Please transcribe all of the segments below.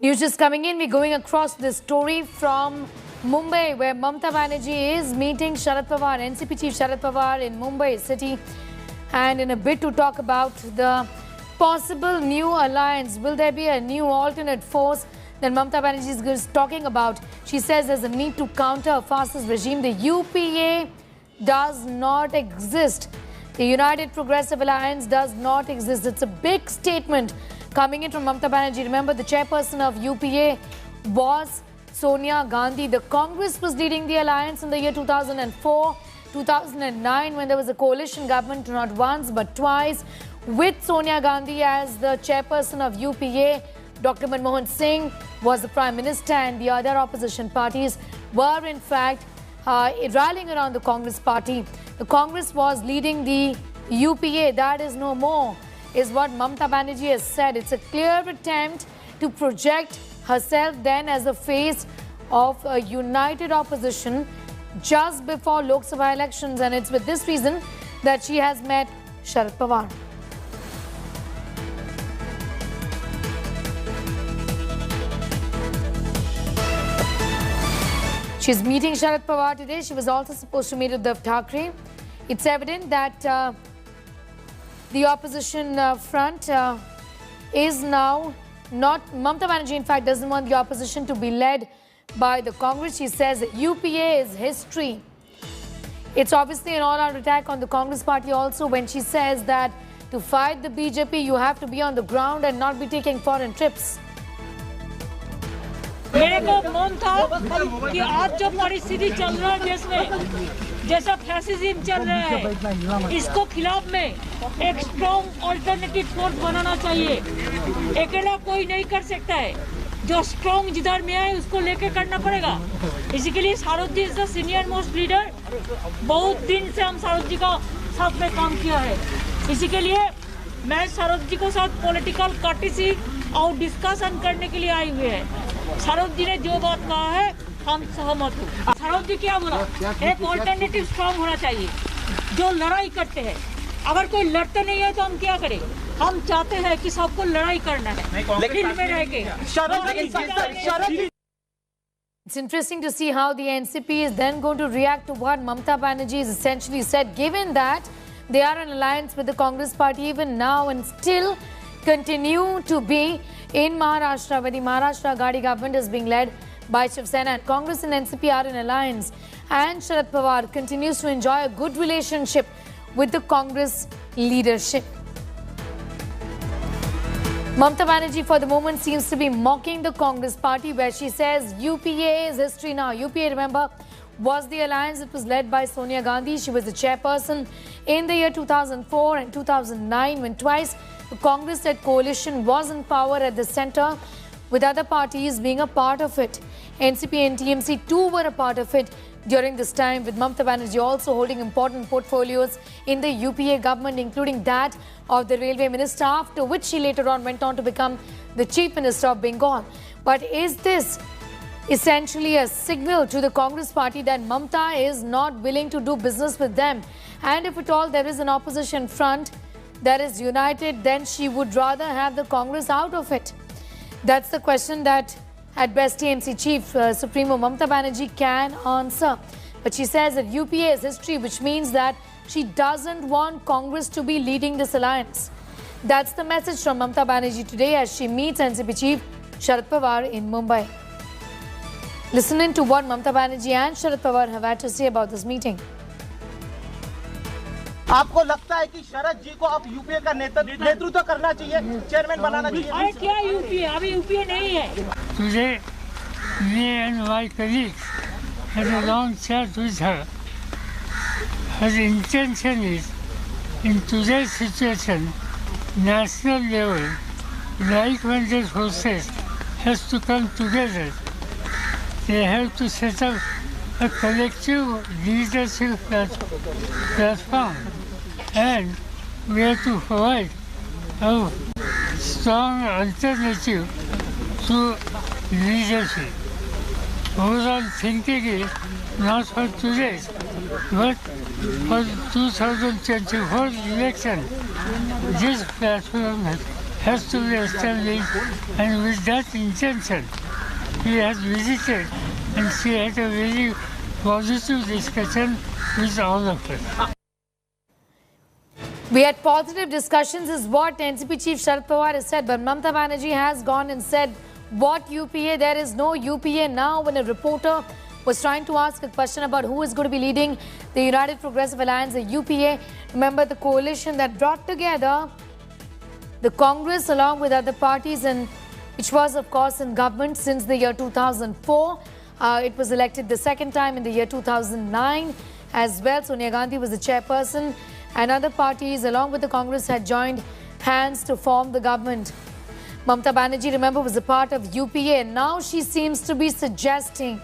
News just coming in. We're going across this story from Mumbai, where Mamata Banerjee is meeting Sharad Pawar, NCP chief Sharad Pawar in Mumbai city. And in a bit to talk about the possible new alliance, will there be a new alternate force that Mamata Banerjee is talking about? She says there's a need to counter a fascist regime. The UPA does not exist. The United Progressive Alliance does not exist. It's a big statement coming in from Mamata Banerjee. Remember, the chairperson of UPA was Sonia Gandhi. The Congress was leading the alliance in the year 2004, 2009, when there was a coalition government, not once but twice, with Sonia Gandhi as the chairperson of UPA. Dr. Manmohan Singh was the Prime Minister, and the other opposition parties were in fact rallying around the Congress party. The Congress was leading the UPA. That is no more, is what Mamata Banerjee has said. It's a clear attempt to project herself then as the face of a united opposition just before Lok Sabha elections, and it's with this reason that she has met Sharad Pawar. She's meeting Sharad Pawar today. She was also supposed to meet with Uddhav Thackeray. It's evident that the opposition front is now not... Mamata Banerjee, in fact, doesn't want the opposition to be led by the Congress. She says that UPA is history. It's obviously an all-out attack on the Congress party also when she says that to fight the BJP, you have to be on the ground and not be taking foreign trips. मेरे को मन था कि आज जो परिस्थिति चल रहा है देश में, जैसा फैसिज्म चल रहा है, इसको खिलाफ में एक स्ट्रॉन्ग अल्टरनेटिव फोर्स बनाना चाहिए। अकेला कोई नहीं कर सकता है। जो स्ट्रॉन्ग जिधर में है उसको लेके करना पड़ेगा। इसी के लिए Sharad ji is the senior most leader. बहुत दिन से हम शारद जी का साथ में काम किया है। इसी के लिए मैं शरद जी को साथ पॉलिटिकल कर्टेसी और डिस्कशन करने के लिए आई हुई है। शरद जी ने जो बात कहा है हम सहमत हूँ। शरद जी क्या बोला, एक ऑल्टरनेटिव स्ट्रॉन्ग होना चाहिए जो लड़ाई करते हैं। अगर कोई लड़ते नहीं है तो हम क्या करें? हम चाहते हैं कि सबको लड़ाई करना है, लेकिन में रह के। It's interesting to see how the NCP is then going to react to what Mamata Banerjee has essentially said, given that they are in alliance with the Congress party even now and still continue to be in Maharashtra, where the Maharashtra Ghadi government is being led by Shiv Sena. And Congress and NCP are in alliance, and Sharad Pawar continues to enjoy a good relationship with the Congress leadership. Mamata Banerjee for the moment seems to be mocking the Congress party, where she says UPA is history now. UPA, remember, was the alliance that was led by Sonia Gandhi. She was the chairperson in the year 2004 and 2009, when twice the Congress-led coalition was in power at the centre, with other parties being a part of it. NCP and TMC too were a part of it during this time, with Mamata Banerjee also holding important portfolios in the UPA government, including that of the railway minister, after which she later on went on to become the chief minister of Bengal. But is this essentially a signal to the Congress party that Mamata is not willing to do business with them? And if at all there is an opposition front that is united, then she would rather have the Congress out of it. That's the question that at best TMC chief supremo Mamata Banerjee can answer. But she says that UPA is history, which means that she doesn't want Congress to be leading this alliance. That's the message from Mamata Banerjee today as she meets NCP chief Sharad Pawar in Mumbai. Listen in to what Mamata Banerjee and Sharad Pawar have had to say about this meeting. आपको लगता है कि शरद जी को अब UPA का नेतृत्व करना चाहिए, चेयरमैन बनाना चाहिए? अरे क्या यूपीए, अभी यूपीए नहीं है। Today, me and my colleagues had a long chat with her. Her intention is, in today's situation, national level, like-minded forces has to come together. They have to set up a collective leadership platform, and we have to provide a strong alternative to leadership. Overall thinking is not for today, but for 2024 election. This platform has to be established, and with that intention, he has visited and she had a very positive discussion with all of us. We had positive discussions is what NCP Chief Sharad Pawar has said, but Mamata Banerjee has gone and said, what UPA? There is no UPA now. When a reporter was trying to ask a question about who is going to be leading the United Progressive Alliance, the UPA, remember the coalition that brought together the Congress along with other parties, and which was of course in government since the year 2004. It was elected the second time in the year 2009 as well. Sonia Gandhi was the chairperson, and other parties along with the Congress had joined hands to form the government. Mamata Banerjee, remember, was a part of UPA, and now she seems to be suggesting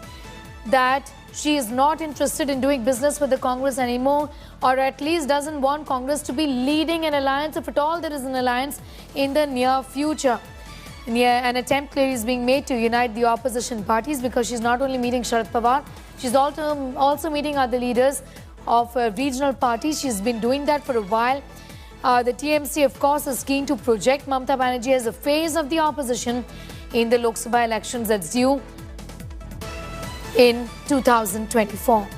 that she is not interested in doing business with the Congress anymore, or at least doesn't want Congress to be leading an alliance, if at all there is an alliance, in the near future. An attempt clearly is being made to unite the opposition parties, because she's not only meeting Sharad Pawar, she's also meeting other leaders of regional parties. She's been doing that for a while. The TMC, of course, is keen to project Mamata Banerjee as a face of the opposition in the Lok Sabha elections that's due in 2024.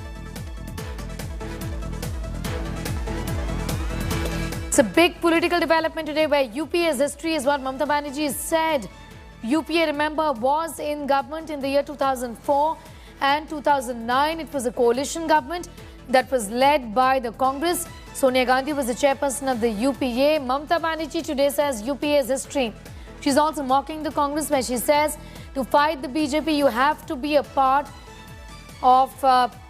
It's a big political development today where UPA's history is what Mamata Banerjee said. UPA, remember, was in government in the year 2004 and 2009. It was a coalition government that was led by the Congress. Sonia Gandhi was the chairperson of the UPA. Mamata Banerjee today says UPA's history. She's also mocking the Congress where she says to fight the BJP, you have to be a part of,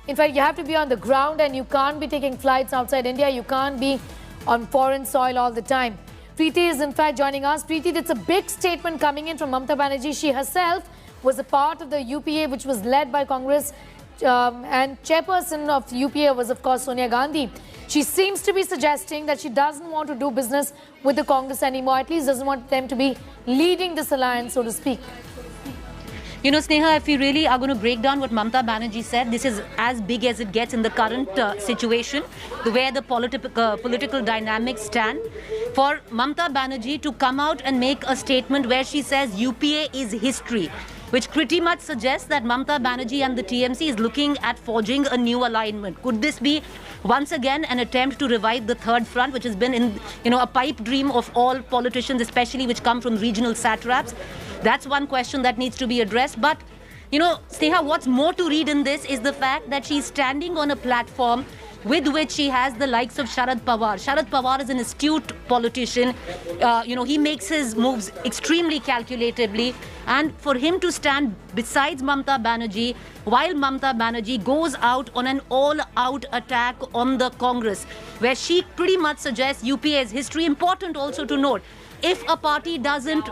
in fact, you have to be on the ground, and you can't be taking flights outside India. You can't be on foreign soil all the time. Preeti is in fact joining us. Preeti, it's a big statement coming in from Mamata Banerjee. She herself was a part of the UPA, which was led by Congress, and chairperson of UPA was, of course, Sonia Gandhi. She seems to be suggesting that she doesn't want to do business with the Congress anymore, at least doesn't want them to be leading this alliance, so to speak. You know, Sneha, if we really are going to break down what Mamata Banerjee said, this is as big as it gets in the current situation, where the political dynamics stand. For Mamata Banerjee to come out and make a statement where she says UPA is history, which pretty much suggests that Mamata Banerjee and the TMC is looking at forging a new alignment. Could this be once again an attempt to revive the third front, which has been in, a pipe dream of all politicians, especially which come from regional satraps? That's one question that needs to be addressed. But, Sneha, what's more to read in this is the fact that she's standing on a platform with which she has the likes of Sharad Pawar. Sharad Pawar is an astute politician. He makes his moves extremely calculatively. And for him to stand besides Mamata Banerjee, while Mamata Banerjee goes out on an all-out attack on the Congress, where she pretty much suggests UPA's history. Important also to note, if a party doesn't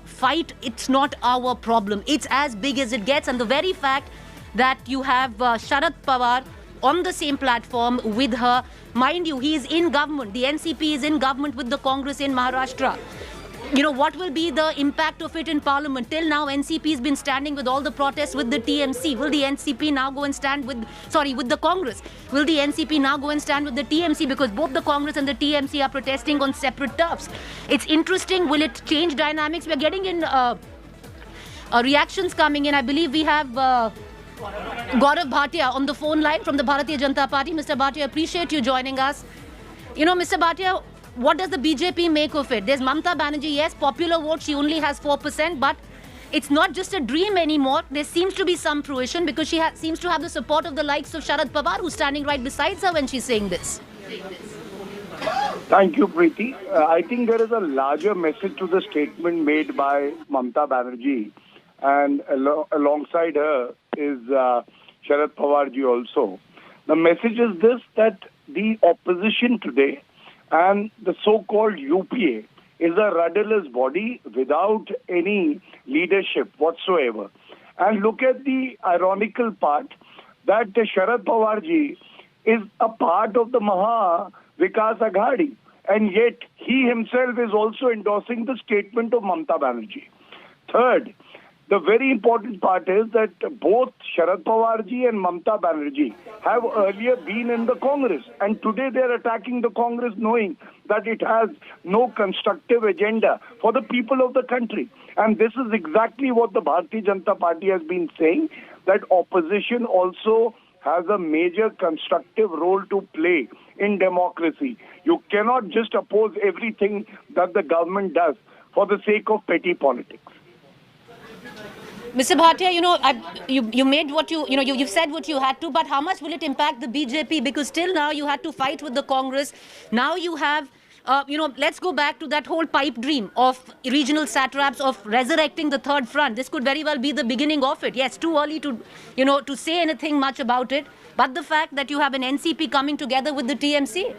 fight, it's not our problem. It's as big as it gets. And the very fact that you have Sharad Pawar on the same platform with her, mind you, he is in government. The NCP is in government with the Congress in Maharashtra. What will be the impact of it in Parliament? Till now, NCP has been standing with all the protests with the TMC. Will the NCP now go and stand with the Congress? Will the NCP now go and stand with the TMC? Because both the Congress and the TMC are protesting on separate turfs. It's interesting. Will it change dynamics? We're getting in reactions coming in. I believe we have Gaurav Bhatia on the phone line from the Bharatiya Janata Party. Mr. Bhatia, appreciate you joining us. Mr. Bhatia, what does the BJP make of it? There's Mamata Banerjee, yes, popular vote, she only has 4%, but it's not just a dream anymore. There seems to be some fruition because she seems to have the support of the likes of Sharad Pawar, who's standing right beside her when she's saying this. Thank you, Preeti. I think there is a larger message to the statement made by Mamata Banerjee, and alongside her is Sharad Pawarji also. The message is this, that the opposition today and the so-called UPA is a rudderless body without any leadership whatsoever. And look at the ironical part that Sharad Pawarji is a part of the Maha Vikas Aghadi, and yet he himself is also endorsing the statement of Mamata Banerjee. Third, The very important part is that both Sharad Pawar ji and Mamata Banerjee have earlier been in the Congress, and today they are attacking the Congress knowing that it has no constructive agenda for the people of the country. And this is exactly what the Bharatiya Janata Party has been saying, that opposition also has a major constructive role to play in democracy. You cannot just oppose everything that the government does for the sake of petty politics. Mr. Bhatia, you made what you said what you had to, but how much will it impact the BJP? Because till now you had to fight with the Congress. Now you have, let's go back to that whole pipe dream of regional satraps, of resurrecting the third front. This could very well be the beginning of it. Yes, too early to, to say anything much about it. But the fact that you have an NCP coming together with the TMC.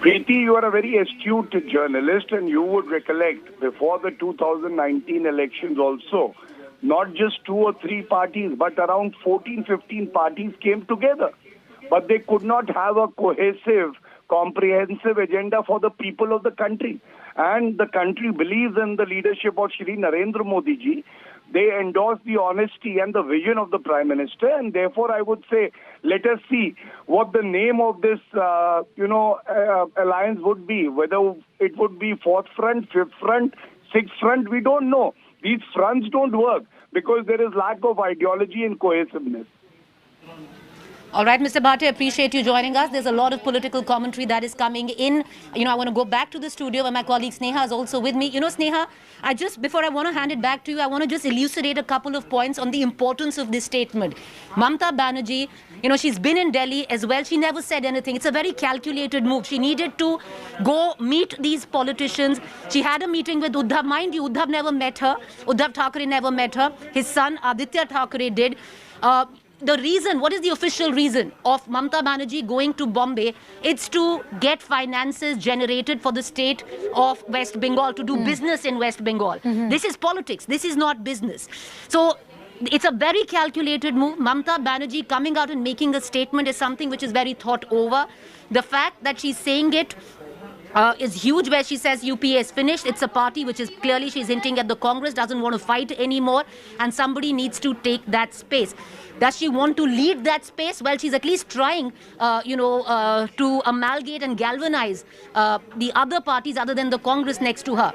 Preeti, you are a very astute journalist, and you would recollect before the 2019 elections also, not just 2 or 3 parties, but around 14, 15 parties came together. But they could not have a cohesive, comprehensive agenda for the people of the country. And the country believes in the leadership of Shri Narendra Modi ji. They endorse the honesty and the vision of the Prime Minister, and therefore I would say, let us see what the name of this, alliance would be. Whether it would be 4th front, 5th front, 6th front, we don't know. These fronts don't work because there is lack of ideology and cohesiveness. All right, Mr. Bhatia, appreciate you joining us. There's a lot of political commentary that is coming in. I want to go back to the studio where my colleague Sneha is also with me. Sneha, before I want to hand it back to you, I want to just elucidate a couple of points on the importance of this statement. Mamata Banerjee, she's been in Delhi as well. She never said anything. It's a very calculated move. She needed to go meet these politicians. She had a meeting with Uddhav. Mind you, Uddhav never met her. Uddhav Thackeray never met her. His son, Aditya Thackeray, did. The reason, what is the official reason of Mamata Banerjee going to Bombay? It's to get finances generated for the state of West Bengal, to do business in West Bengal. This is politics. This is not business. So it's a very calculated move. Mamata Banerjee coming out and making a statement is something which is very thought over. The fact that she's saying it is huge, where she says UPA is finished. It's a party which is clearly, she's hinting at the Congress doesn't want to fight anymore, and somebody needs to take that space. Does she want to lead that space? Well, she's at least trying, to amalgate and galvanize the other parties other than the Congress next to her.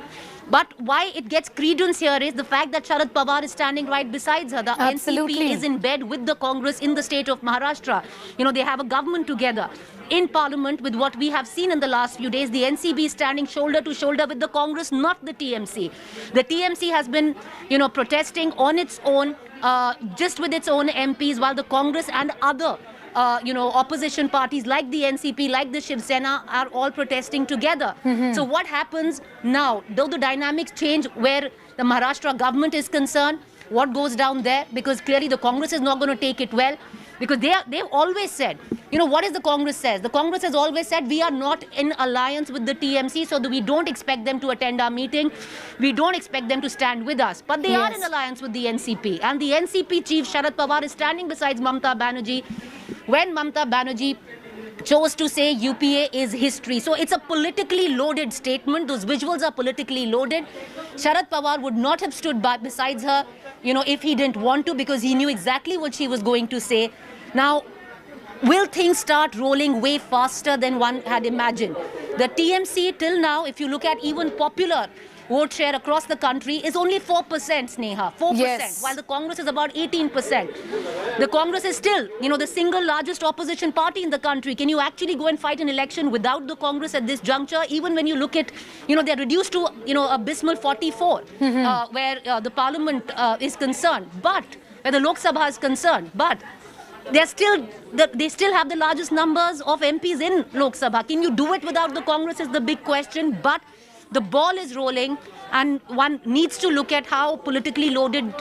But why it gets credence here is the fact that Sharad Pawar is standing right beside her. The NCP is in bed with the Congress in the state of Maharashtra. They have a government together. In Parliament, with what we have seen in the last few days, the NCP is standing shoulder to shoulder with the Congress, not the TMC. The TMC has been, protesting on its own, just with its own MPs, while the Congress and other opposition parties like the NCP, like the Shiv Sena are all protesting together. So what happens now? Though the dynamics change where the Maharashtra government is concerned, what goes down there? Because clearly the Congress is not going to take it well. Because they've always said, what is the Congress says? The Congress has always said, we are not in alliance with the TMC, so that we don't expect them to attend our meeting. We don't expect them to stand with us. But they are in alliance with the NCP. And the NCP chief, Sharad Pawar, is standing beside Mamata Banerjee when Mamata Banerjee chose to say UPA is history. So it's a politically loaded statement. Those visuals are politically loaded. Sharad Pawar would not have stood besides her, if he didn't want to, because he knew exactly what she was going to say. Now, will things start rolling way faster than one had imagined? The TMC till now, if you look at even popular vote share across the country, is only 4%, Sneha. 4%, while the Congress is about 18%. The Congress is still, the single largest opposition party in the country. Can you actually go and fight an election without the Congress at this juncture? Even when you look at, they're reduced to, abysmal 44, where the Parliament is concerned, but where the Lok Sabha is concerned. But they still have the largest numbers of MPs in Lok Sabha. Can you do it without the Congress is the big question. But the ball is rolling, and one needs to look at how politically loaded,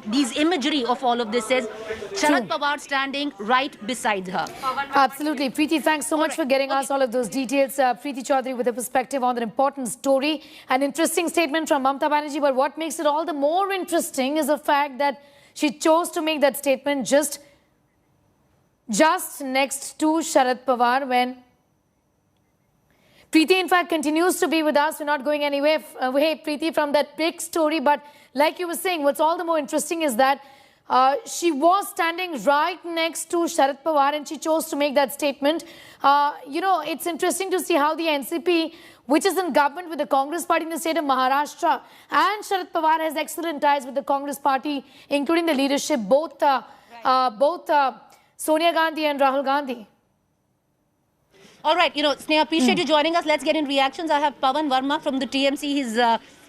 these imagery of all of this is. Sharad Pawar standing right beside her. Absolutely. Preeti, thanks so much for getting us all of those details. Preeti Chaudhary with a perspective on an important story. An interesting statement from Mamata Banerjee, but what makes it all the more interesting is the fact that she chose to make that statement just next to Sharad Pawar, when Preeti, in fact, continues to be with us. We're not going anywhere away, Preeti, from that big story. But like you were saying, what's all the more interesting is that she was standing right next to Sharad Pawar and she chose to make that statement. You know, it's interesting to see how the NCP, which is in government with the Congress Party in the state of Maharashtra, and Sharad Pawar has excellent ties with the Congress Party, including the leadership, both Sonia Gandhi and Rahul Gandhi. All right, you know, Sneha, appreciate you joining us. Let's get in reactions. I have Pawan Verma from the TMC. He's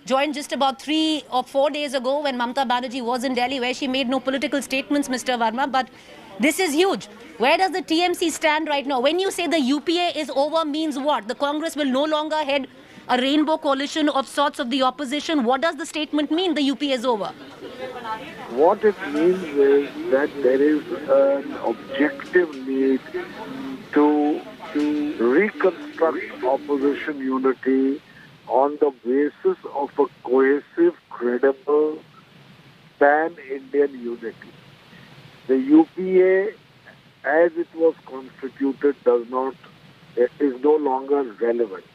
joined just about 3 or 4 days ago when Mamata Banerjee was in Delhi, where she made no political statements, Mr. Verma. But this is huge. Where does the TMC stand right now? When you say the UPA is over, means what? The Congress will no longer head a rainbow coalition of sorts of the opposition. What does the statement mean, the UPA is over? What it means is that there is an objective need to reconstruct opposition unity on the basis of a cohesive, credible, pan-Indian unity. The UPA, as it was constituted, is no longer relevant.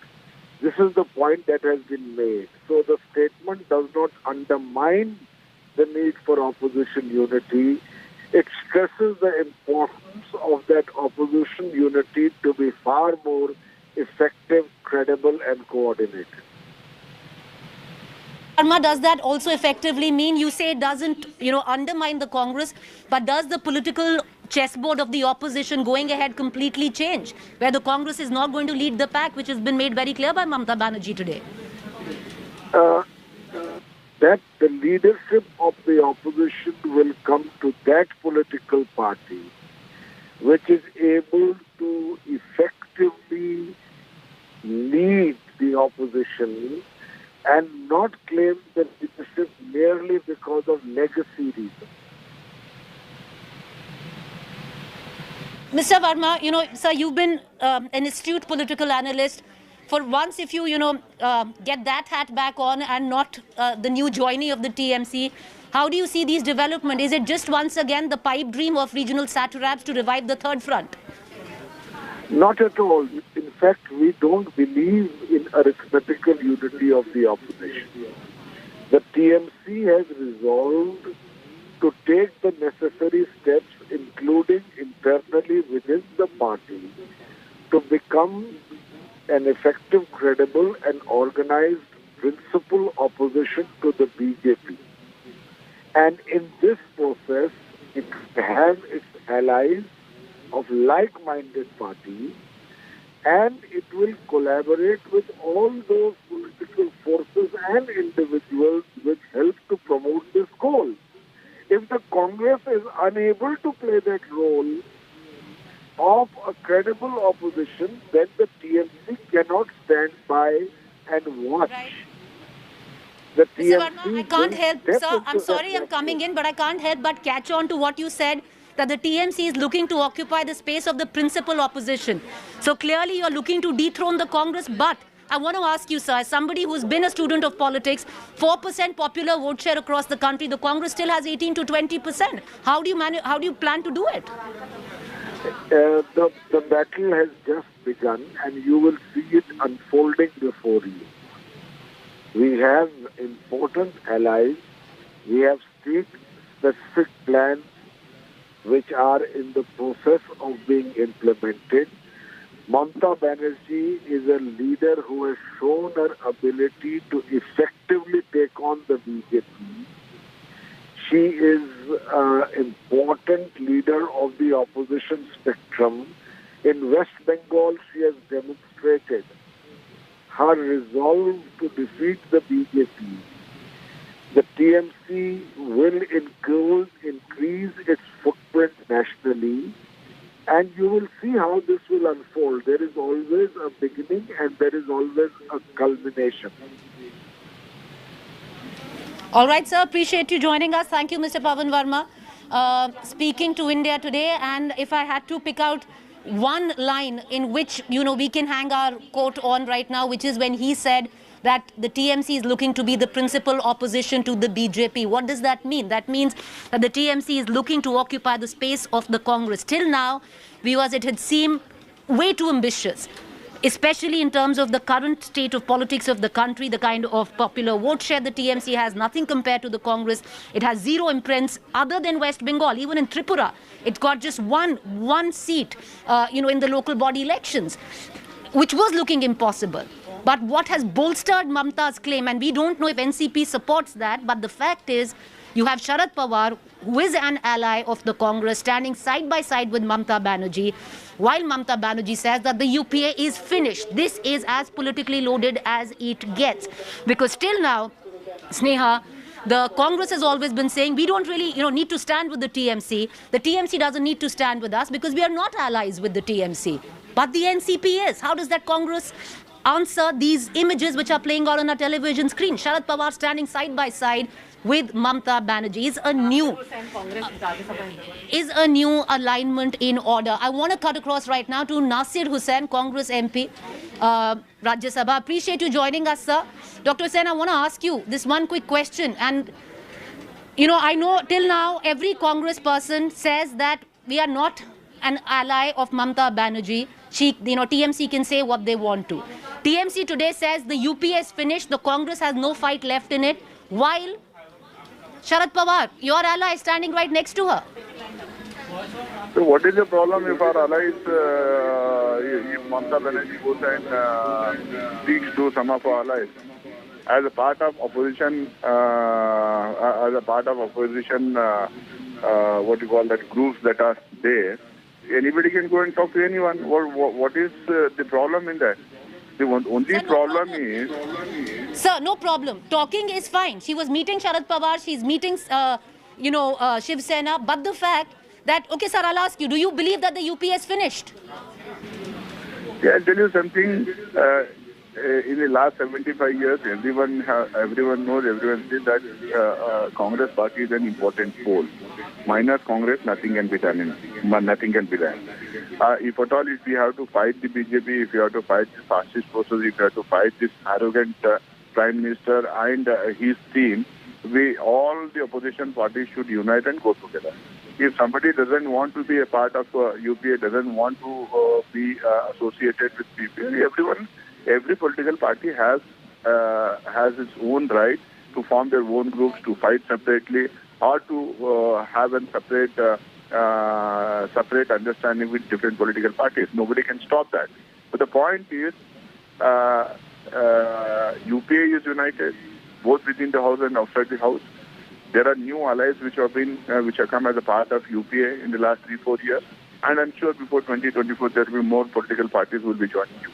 This is the point that has been made. So the statement does not undermine the need for opposition unity. It stresses the importance of that opposition unity to be far more effective, credible and coordinated. Verma, does that also effectively mean, you say it doesn't, you know, undermine the Congress, but does the political chessboard of the opposition going ahead completely change, where the Congress is not going to lead the pack, which has been made very clear by Mamata Banerjee today? That the leadership of the opposition will come to that political party which is able to effectively lead the opposition and not claim the leadership merely because of legacy reasons. Mr. Verma, you know, sir, you've been an astute political analyst. For once, if you, get that hat back on and not the new joinee of the TMC, how do you see these developments? Is it just once again the pipe dream of regional satraps to revive the third front? Not at all. In fact, we don't believe in arithmetical unity of the opposition. The TMC has resolved to take the necessary steps, including internally within the party, to become an effective, credible and organized principal opposition to the BJP. And in this process, it has its allies of like-minded parties, and it will collaborate with all those political forces and individuals which help to promote this goal. If the Congress is unable to play that role of a credible opposition, then the TMC cannot stand by and watch. Right. The Mr. TMC Verma, I can't help, sir, I'm sorry I'm coming in, but I can't help but catch on to what you said, that the TMC is looking to occupy the space of the principal opposition. So clearly you're looking to dethrone the Congress, but I want to ask you, sir, as somebody who's been a student of politics, 4% popular vote share across the country, the Congress still has 18 to 20%. How do you plan to do it? The battle has just begun and you will see it unfolding before you. We have important allies. We have state-specific plans which are in the process of being implemented. Mamata Banerjee is a leader who has shown her ability to effectively take on the BJP. She is an important leader of the opposition spectrum. In West Bengal, she has demonstrated her resolve to defeat the BJP. The TMC will increase its footprint nationally, and you will see how this will unfold. There is always a beginning and there is always a culmination. All right, sir. Appreciate you joining us. Thank you, Mr. Pawan Verma. Speaking to India today, and if I had to pick out one line in which, we can hang our coat on right now, which is when he said that the TMC is looking to be the principal opposition to the BJP. What does that mean? That means that the TMC is looking to occupy the space of the Congress. Till now, viewers, it had seemed way too ambitious. especially in terms of the current state of politics of the country, the kind of popular vote share the TMC has, nothing compared to the Congress. It has zero imprints other than West Bengal. Even in Tripura, it got just one seat, in the local body elections, which was looking impossible. But what has bolstered Mamata's claim, and we don't know if NCP supports that, but the fact is, you have Sharad Pawar, who is an ally of the Congress, standing side by side with Mamata Banerjee, while Mamata Banerjee says that the UPA is finished. This is as politically loaded as it gets. Because till now, Sneha, the Congress has always been saying we don't really need to stand with the TMC. The TMC doesn't need to stand with us because we are not allies with the TMC. But the NCP is. How does that Congress answer these images which are playing out on a television screen? Sharad Pawar standing side by side with Mamata Banerjee is a new alignment in order. I want to cut across right now to Nasir Hussain, Congress MP, Rajya Sabha. Appreciate you joining us, sir. Dr. Hussain, I want to ask you this one quick question. And, I know till now every Congress person says that we are not an ally of Mamata Banerjee. TMC can say what they want to. TMC today says the UPA is finished, the Congress has no fight left in it, while Sharad Pawar, your ally, is standing right next to her. So what is the problem if our allies, if Mamata Banerjee goes and speaks to some of our allies? As a part of opposition, groups that are there, anybody can go and talk to anyone. What is the problem in that? The only problem is... Sir, no problem. Talking is fine. She was meeting Sharad Pawar. She's meeting, Shiv Sena. But the fact that... Okay, sir, I'll ask you. Do you believe that the UP is finished? Yeah, I'll tell you something. In the last 75 years, everyone knows, everyone says that Congress Party is an important pole. Minus Congress, nothing can be done. If at all, if we have to fight the BJP, if we have to fight the fascist forces, if we have to fight this arrogant Prime Minister and his team, all the opposition parties should unite and go together. If somebody doesn't want to be a part of UPA, doesn't want to be associated with PPP, every political party has its own right to form their own groups, to fight separately, or to have a separate understanding with different political parties. Nobody can stop that. But the point is, UPA is united, both within the house and outside the house. There are new allies which have come as a part of UPA in the last 3-4 years, and I'm sure before 2024 there will be more political parties who will be joining UPA.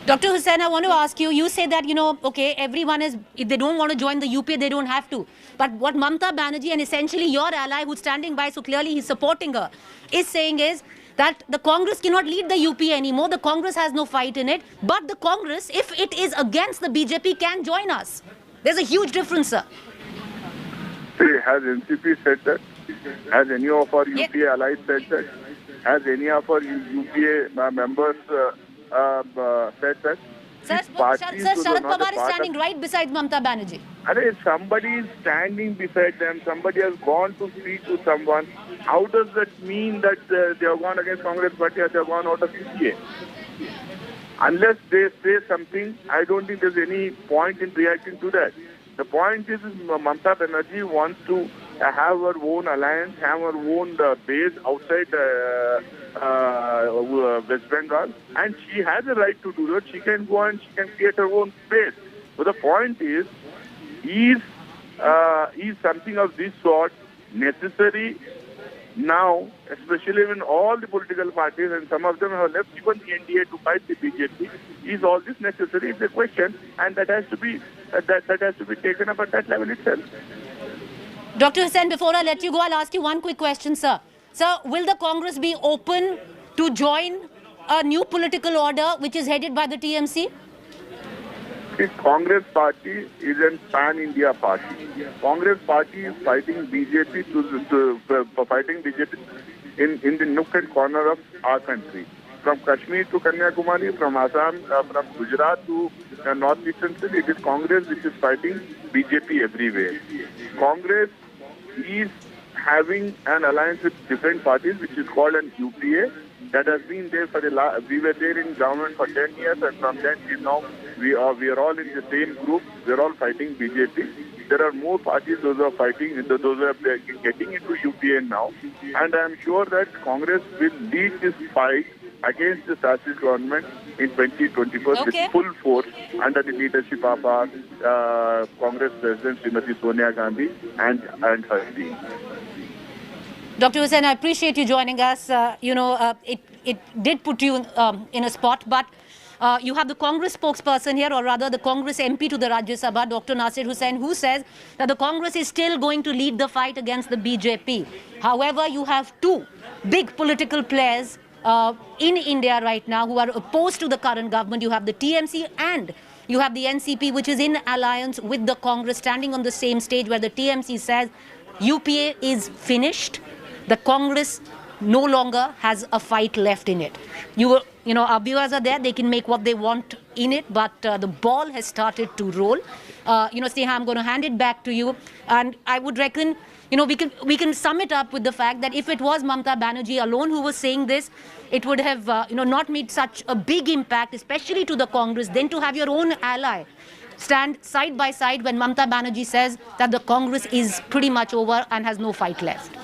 Dr. Hussain, I want to ask you, you say that, okay, everyone is, if they don't want to join the UPA, they don't have to. But what Mamata Banerjee, and essentially your ally who's standing by, so clearly he's supporting her, is saying is that the Congress cannot lead the UPA anymore. The Congress has no fight in it. But the Congress, if it is against the BJP, can join us. There's a huge difference, sir. Has NCP said that? Has any of our UPA allies said that? Has any of our UPA members said that? Sir, Sharad Pawar is standing right beside Mamata Banerjee. If somebody is standing beside them, somebody has gone to speak to someone, how does that mean that they have gone against Congress Party or they have gone out of UPA? Unless they say something, I don't think there's any point in reacting to that. The point is Mamata Banerjee wants to have her own alliance, have her own base outside West Bengal, and she has a right to do that. She can go and she can create her own base. So the point is something of this sort necessary now, especially when all the political parties and some of them have left even the NDA to fight the BJP? Is all this necessary? It's a question, and that has to be taken up at that level itself. Dr. Hussain, before I let you go, I'll ask you one quick question, sir. Sir, will the Congress be open to join a new political order which is headed by the TMC? The Congress Party is a pan-India party. Congress Party is fighting BJP in the nook and corner of our country. From Kashmir to Kanyakumari, from Assam, from Gujarat to North-Eastern state, it is Congress which is fighting BJP everywhere. Congress is having an alliance with different parties which is called an UPA, that has been there for we were there in government for 10 years, and from then till now, we are all in the same group. We are all fighting BJP. There are more parties those are fighting, those are getting into UPA now, and I am sure that Congress will lead this fight against the fascist government in 2024 with full force under the leadership of our Congress President Srimati Sonia Gandhi and her team. Dr. Hussain, I appreciate you joining us. It did put you in a spot, but you have the Congress spokesperson here, or rather the Congress MP to the Rajya Sabha, Dr. Nasir Hussain, who says that the Congress is still going to lead the fight against the BJP. However, you have two big political players in India right now who are opposed to the current government. You have the TMC and you have the NCP, which is in alliance with the Congress, standing on the same stage, where the TMC says UPA is finished. The Congress no longer has a fight left in it. Our viewers are there, they can make what they want in it, but the ball has started to roll. Sneha, I'm going to hand it back to you, and I would reckon, we can sum it up with the fact that if it was Mamata Banerjee alone who was saying this, it would have, not made such a big impact, especially to the Congress, than to have your own ally stand side by side when Mamata Banerjee says that the Congress is pretty much over and has no fight left.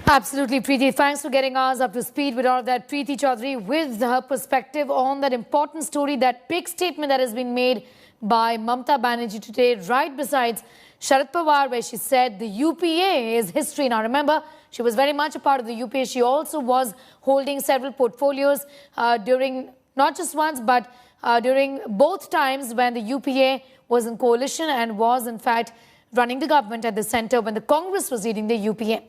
Absolutely, Preeti. Thanks for getting us up to speed with all of that. Preeti Chaudhary with her perspective on that important story, that big statement that has been made by Mamata Banerjee today, right besides Sharad Pawar, where she said the UPA is history. Now, remember, she was very much a part of the UPA. She also was holding several portfolios during, not just once, but during both times when the UPA was in coalition and was, in fact, running the government at the center when the Congress was leading the UPA.